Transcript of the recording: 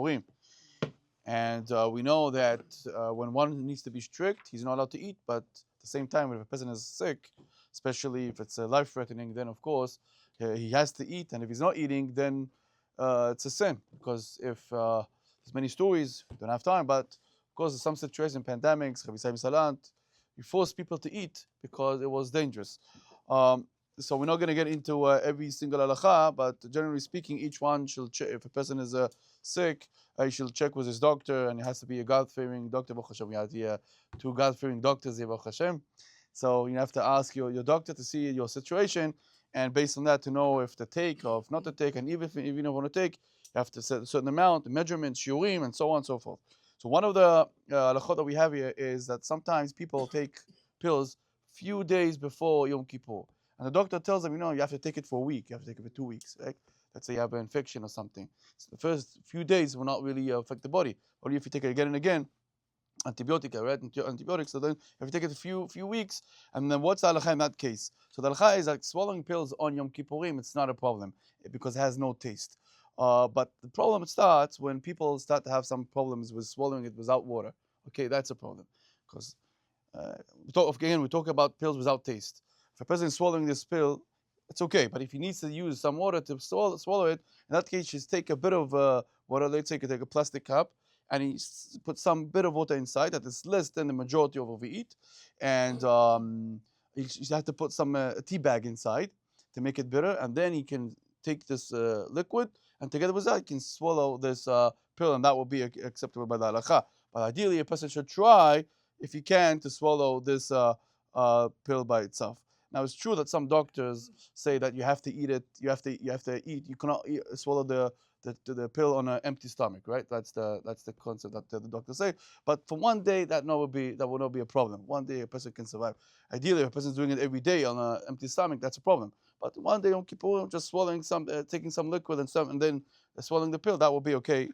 Purim. And we know that when one needs to be strict, he's not allowed to eat. But at the same time, if a person is sick, especially if it's life-threatening, then of course he has to eat. And if he's not eating, then it's a sin. Because if there's many stories, don't have time, but of course, in some situations, pandemics, you force people to eat because it was dangerous. Um, so we're not going to get into every single halakha, but generally speaking, each one should check. If a person is sick, he should check with his doctor, and it has to be a God-fearing doctor. Baruch Hashem, we have here 2 God-fearing doctors here, Baruch Hashem. So you have to ask your doctor to see your situation, and based on that to know if to take or if not to take, and even if you want to take, you have to set a certain amount, the measurements, shiurim, and so on and so forth. So one of the halachot that we have here is that sometimes people take pills few days before Yom Kippur. And the doctor tells them, you have to take it for a week, you have to take it for 2 weeks, right? Let's say you have an infection or something. So the first few days will not really affect the body. Only if you take it again and again, antibiotic, right? Antibiotics. So then if you take it a few weeks, and then what's the halakha in that case? So the halakha is like swallowing pills on Yom Kippurim, it's not a problem because it has no taste. But the problem starts when people start to have some problems with swallowing it without water. Okay, that's a problem. Because we talk about pills without taste. If a person is swallowing this pill, it's okay. But if he needs to use some water to swallow it, in that case, just take a bit of water. Let's say you could take a plastic cup, and he put some bit of water inside that is less than the majority of what we eat. And you have to put some tea bag inside to make it bitter, and then he can take this liquid, and together with that, he can swallow this pill, and that will be acceptable by the halakha. But ideally, a person should try, if he can, to swallow this pill by itself. Now, it's true that some doctors say that you have to eat it. You have to eat. You cannot swallow the pill on an empty stomach, right? That's the concept that the doctors say. But for one day, that will not be a problem. One day a person can survive. Ideally, if a person is doing it every day on an empty stomach, that's a problem. But one day on Kippur, just swallowing taking some liquid and stuff, and then swallowing the pill, that will be okay.